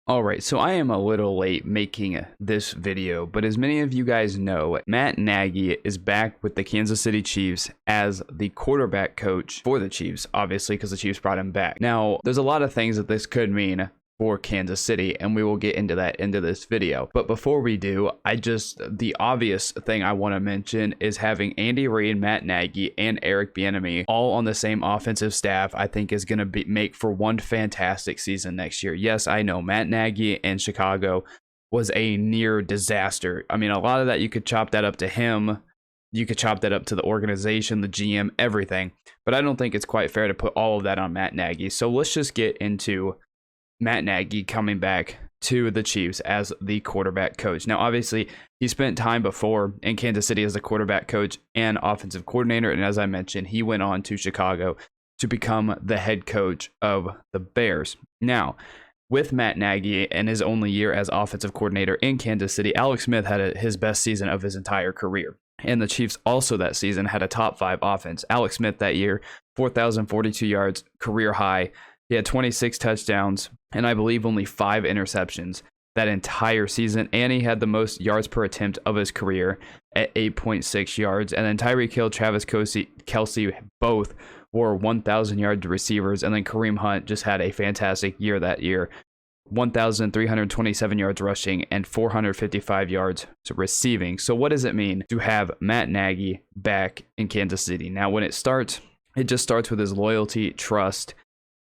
All right, so I am a little late making this video, but as many of you guys know, Matt Nagy is back with the Kansas City Chiefs as the quarterback coach for the Chiefs, obviously, because the Chiefs brought him back. Now, there's a lot of things that this could mean for Kansas City, and we will get into that into this video. But before we do, the obvious thing I want to mention is having Andy Reid, Matt Nagy, and Eric Bieniemy all on the same offensive staff. I think is going to make for one fantastic season next year. Yes, I know Matt Nagy in Chicago was a near disaster. I mean, a lot of that you could chop that up to him. You could chop that up to the organization, the GM, everything. But I don't think it's quite fair to put all of that on Matt Nagy. So let's just get into Matt Nagy coming back to the Chiefs as the quarterback coach. Now, obviously, he spent time before in Kansas City as a quarterback coach and offensive coordinator. And as I mentioned, he went on to Chicago to become the head coach of the Bears. Now, with Matt Nagy and his only year as offensive coordinator in Kansas City, Alex Smith had his best season of his entire career. And the Chiefs also that season had a top 5 offense. Alex Smith that year, 4,042 yards, career high. He had 26 touchdowns and I believe only 5 interceptions that entire season. And he had the most yards per attempt of his career at 8.6 yards. And then Tyreek Hill, Travis Kelce both were 1,000-yard receivers. And then Kareem Hunt just had a fantastic year that year. 1,327 yards rushing and 455 yards receiving. So what does it mean to have Matt Nagy back in Kansas City? Now, when it starts, it just starts with his loyalty, trust,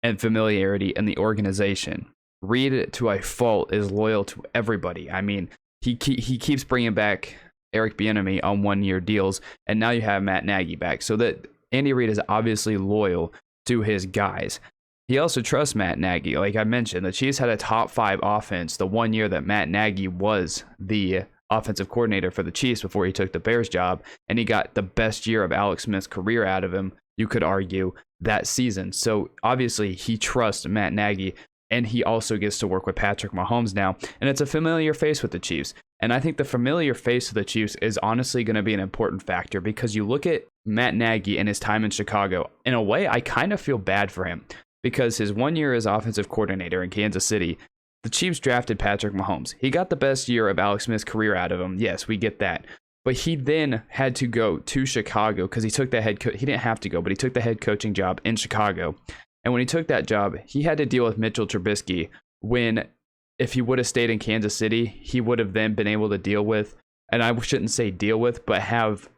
and familiarity in the organization. Reid, to a fault, is loyal to everybody. I mean, he keeps bringing back Eric Bieniemy on 1-year deals, and now you have Matt Nagy back. So that Andy Reid is obviously loyal to his guys. He also trusts Matt Nagy. Like I mentioned, the Chiefs had a top 5 offense the 1 year that Matt Nagy was the offensive coordinator for the Chiefs before he took the Bears job, and he got the best year of Alex Smith's career out of him, you could argue, that season. So obviously he trusts Matt Nagy, and he also gets to work with Patrick Mahomes now, and it's a familiar face with the Chiefs. And I think the familiar face of the Chiefs is honestly going to be an important factor, because you look at Matt Nagy and his time in Chicago, in a way I kind of feel bad for him, because his 1 year as offensive coordinator in Kansas City, the Chiefs drafted Patrick Mahomes. He got the best year of Alex Smith's career out of him. Yes, we get that. But he then had to go to Chicago because he took the he didn't have to go, but he took the head coaching job in Chicago. And when he took that job, he had to deal with Mitchell Trubisky when, if he would have stayed in Kansas City, he would have then been able to deal with, and I shouldn't say deal with, but have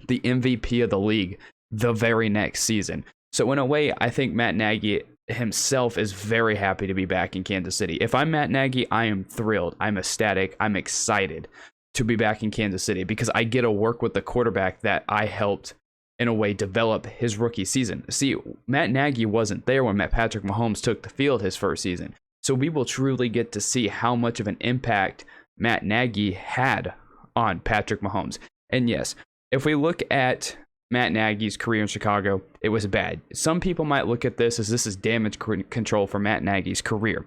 the MVP of the league the very next season. So in a way, I think Matt Nagy himself is very happy to be back in Kansas City. If I'm Matt Nagy, I am thrilled. I'm ecstatic. I'm excited to be back in Kansas City because I get to work with the quarterback that I helped, in a way, develop his rookie season. See, Matt Nagy wasn't there when Patrick Mahomes took the field his first season. So we will truly get to see how much of an impact Matt Nagy had on Patrick Mahomes. And yes, if we look at Matt Nagy's career in Chicago, it was bad. Some people might look at this as damage control for Matt Nagy's career,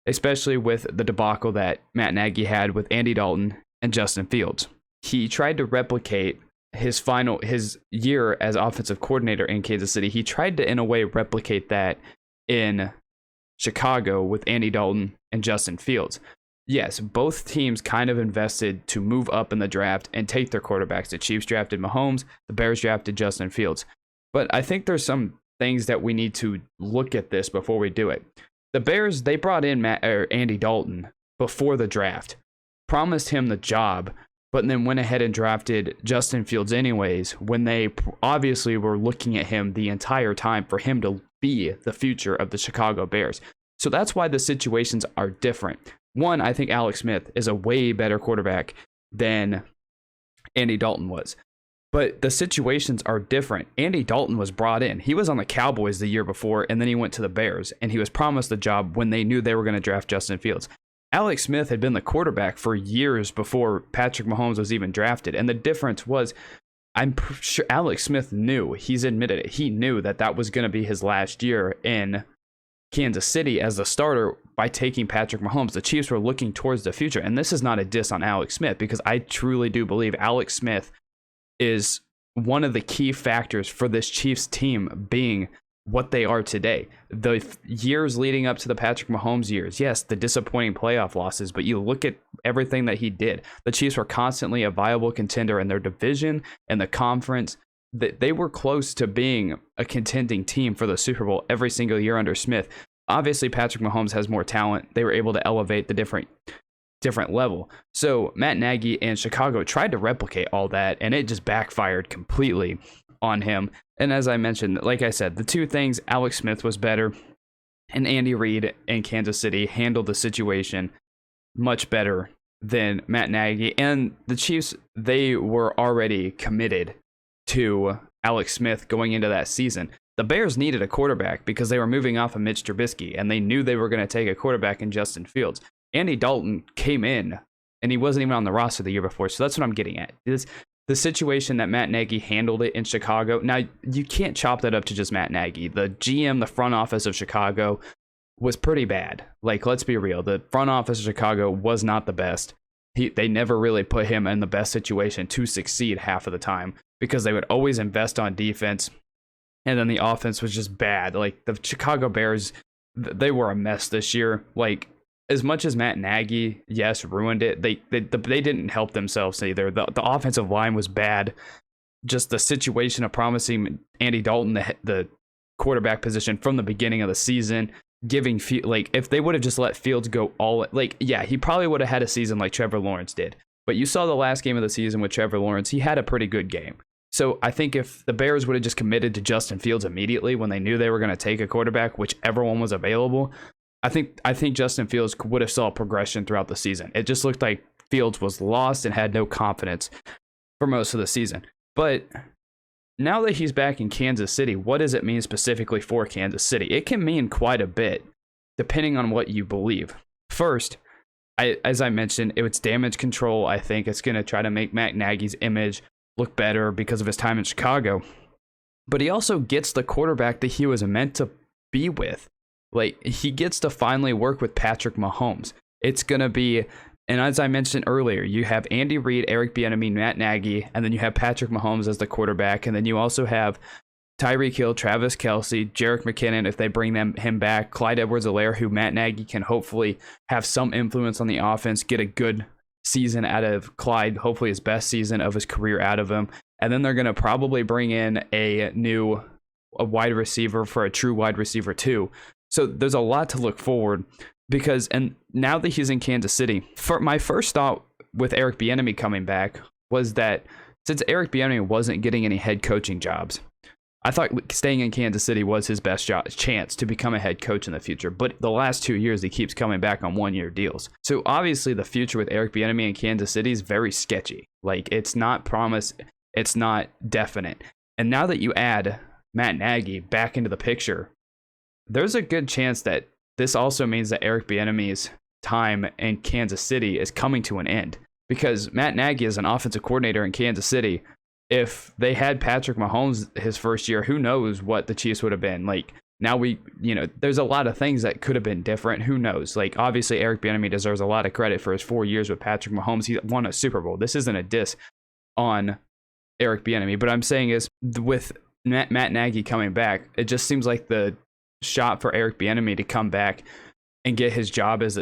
especially with the debacle that Matt Nagy had with Andy Dalton and Justin Fields. He tried to replicate his year as offensive coordinator in Kansas City. He tried to, in a way, replicate that in Chicago with Andy Dalton and Justin Fields. Yes, both teams kind of invested to move up in the draft and take their quarterbacks. The Chiefs drafted Mahomes, the Bears drafted Justin Fields. But I think there's some things that we need to look at this before we do it. The Bears, they brought in Andy Dalton before the draft, promised him the job, but then went ahead and drafted Justin Fields anyways, when they obviously were looking at him the entire time for him to be the future of the Chicago Bears. So that's why the situations are different. One, I think Alex Smith is a way better quarterback than Andy Dalton was. But the situations are different. Andy Dalton was brought in. He was on the Cowboys the year before, and then he went to the Bears, and he was promised the job when they knew they were going to draft Justin Fields. Alex Smith had been the quarterback for years before Patrick Mahomes was even drafted. And the difference was, I'm sure Alex Smith knew, he's admitted it, he knew that that was going to be his last year in Kansas City as the starter by taking Patrick Mahomes. The Chiefs were looking towards the future. And this is not a diss on Alex Smith, because I truly do believe Alex Smith is one of the key factors for this Chiefs team being what they are today. The years leading up to the Patrick Mahomes years, yes, the disappointing playoff losses, but you look at everything that he did. The Chiefs were constantly a viable contender in their division and the conference. They were close to being a contending team for the Super Bowl every single year under Smith. Obviously, Patrick Mahomes has more talent. They were able to elevate the different level. So Matt Nagy and Chicago tried to replicate all that, and it just backfired completely on him. And as I mentioned, like I said, the two things, Alex Smith was better, and Andy Reid in Kansas City handled the situation much better than Matt Nagy. And the Chiefs, they were already committed to Alex Smith going into that season. The Bears needed a quarterback because they were moving off of Mitch Trubisky, and they knew they were going to take a quarterback in Justin Fields. Andy Dalton came in, and he wasn't even on the roster the year before, so that's what I'm getting at. The situation that Matt Nagy handled it in Chicago. Now, you can't chop that up to just Matt Nagy. The GM, the front office of Chicago, was pretty bad. Like, let's be real. The front office of Chicago was not the best. They never really put him in the best situation to succeed half of the time because they would always invest on defense, and then the offense was just bad. Like, the Chicago Bears, they were a mess this year. Like, as much as Matt Nagy, yes, ruined it, they didn't help themselves either. The offensive line was bad. Just the situation of promising Andy Dalton the quarterback position from the beginning of the season, giving like, if they would have just let Fields go all, like, yeah, he probably would have had a season like Trevor Lawrence did. But you saw the last game of the season with Trevor Lawrence, he had a pretty good game. So I think if the Bears would have just committed to Justin Fields immediately when they knew they were going to take a quarterback, whichever one was available, I think Justin Fields would have saw progression throughout the season. It just looked like Fields was lost and had no confidence for most of the season. But now that he's back in Kansas City, what does it mean specifically for Kansas City? It can mean quite a bit, depending on what you believe. First, as I mentioned, it's damage control. I think it's going to try to make Matt Nagy's image look better because of his time in Chicago. But he also gets the quarterback that he was meant to be with. Like, he gets to finally work with Patrick Mahomes. It's going to be, and as I mentioned earlier, you have Andy Reid, Eric Bieniemy, Matt Nagy, and then you have Patrick Mahomes as the quarterback, and then you also have Tyreek Hill, Travis Kelce, Jerick McKinnon, if they bring him back, Clyde Edwards-Helaire, who Matt Nagy can hopefully have some influence on the offense, get a good season out of Clyde, hopefully his best season of his career out of him. And then they're going to probably bring in a wide receiver for a true wide receiver too. So there's a lot to look forward because, and now that he's in Kansas City, for my first thought with Eric Bieniemy coming back was that since Eric Bieniemy wasn't getting any head coaching jobs, I thought staying in Kansas City was his best chance to become a head coach in the future. But the last 2 years, he keeps coming back on one-year deals. So obviously the future with Eric Bieniemy in Kansas City is very sketchy. Like, it's not promised, it's not definite. And now that you add Matt Nagy back into the picture, there's a good chance that this also means that Eric Bieniemy's time in Kansas City is coming to an end, because Matt Nagy is an offensive coordinator in Kansas City. If they had Patrick Mahomes his first year, who knows what the Chiefs would have been. Like, now there's a lot of things that could have been different. Who knows? Like, obviously Eric Bieniemy deserves a lot of credit for his 4 years with Patrick Mahomes. He won a Super Bowl. This isn't a diss on Eric Bieniemy, but I'm saying is with Matt Nagy coming back, it just seems like the shot for Eric Bieniemy to come back and get his job as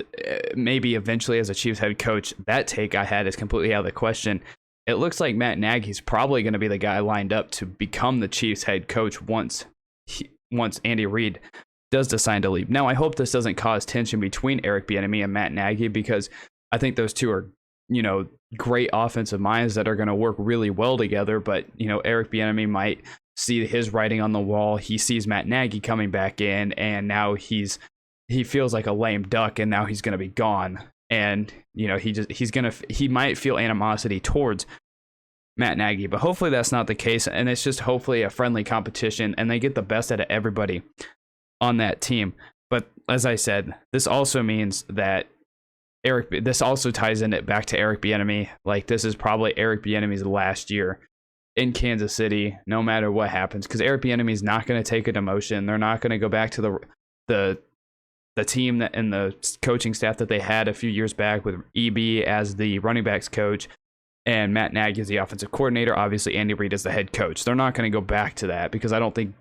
maybe eventually as a Chiefs head coach. That take I had is completely out of the question. It looks like Matt Nagy's probably going to be the guy lined up to become the Chiefs head coach once Andy Reid does decide to leave. Now, I hope this doesn't cause tension between Eric Bieniemy and Matt Nagy, because I think those two are, great offensive minds that are going to work really well together. But, Eric Bieniemy might see his writing on the wall. He sees Matt Nagy coming back in, and now he feels like a lame duck, and now he's going to be gone. And he might feel animosity towards Matt Nagy, but hopefully that's not the case, and it's just hopefully a friendly competition, and they get the best out of everybody on that team. But as I said, this also means that this also ties in it back to Eric Bieniemy. Like, this is probably Eric Bieniemy's last year in Kansas City, no matter what happens, because Eric Bieniemy is not going to take a demotion. They're not going to go back to the team and the coaching staff that they had a few years back with EB as the running backs coach and Matt Nagy as the offensive coordinator. Obviously, Andy Reid is the head coach. They're not going to go back to that, because I don't think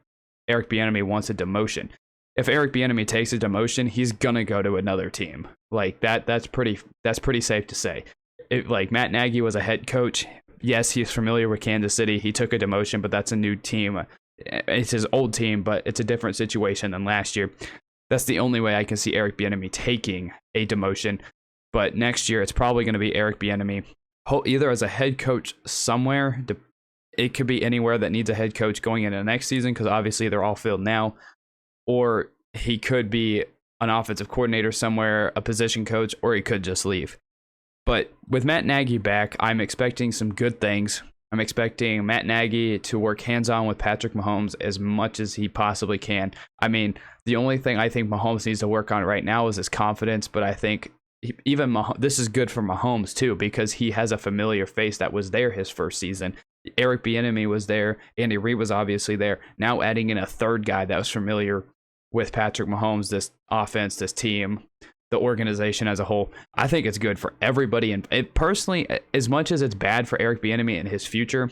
Eric Bieniemy wants a demotion. If Eric Bieniemy takes a demotion, he's gonna go to another team. Like that's pretty safe to say. Like Matt Nagy was a head coach. Yes, he's familiar with Kansas City. He took a demotion, but that's a new team. It's his old team, but it's a different situation than last year. That's the only way I can see Eric Bieniemy taking a demotion. But next year, it's probably going to be Eric Bieniemy, either as a head coach somewhere. It could be anywhere that needs a head coach going into the next season, because obviously they're all filled now. Or he could be an offensive coordinator somewhere, a position coach, or he could just leave. But with Matt Nagy back, I'm expecting some good things. I'm expecting Matt Nagy to work hands-on with Patrick Mahomes as much as he possibly can. I mean, the only thing I think Mahomes needs to work on right now is his confidence, but I think even this is good for Mahomes too, because he has a familiar face that was there his first season. Eric Bieniemy was there. Andy Reid was obviously there. Now adding in a third guy that was familiar with Patrick Mahomes, this offense, this team, the organization as a whole, I think it's good for everybody. And personally, as much as it's bad for Eric Bieniemy and his future,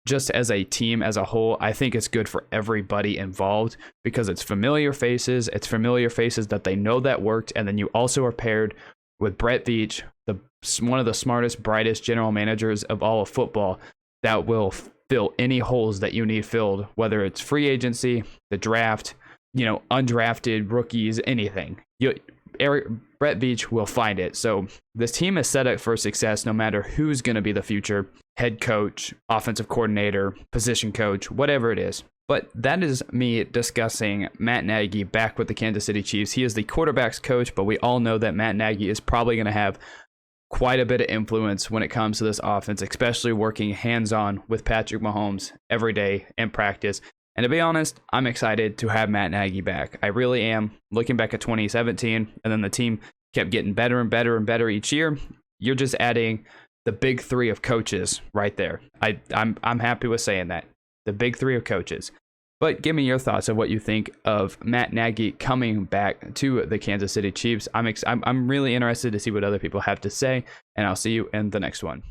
just as a team as a whole, I think it's good for everybody involved, because it's familiar faces. It's familiar faces that they know that worked. And then you also are paired with Brett Veach, one of the smartest, brightest general managers of all of football, that will fill any holes that you need filled, whether it's free agency, the draft, undrafted rookies, anything. Brett Veach will find it. So this team is set up for success no matter who's going to be the future head coach, offensive coordinator, position coach, whatever it is. But that is me discussing Matt Nagy back with the Kansas City Chiefs. He is the quarterback's coach, but we all know that Matt Nagy is probably going to have quite a bit of influence when it comes to this offense, especially working hands-on with Patrick Mahomes every day in practice. And to be honest, I'm excited to have Matt Nagy back. I really am. Looking back at 2017, and then the team kept getting better and better and better each year. You're just adding the big three of coaches right there. I'm happy with saying that. The big three of coaches. But give me your thoughts of what you think of Matt Nagy coming back to the Kansas City Chiefs. I'm really interested to see what other people have to say, and I'll see you in the next one.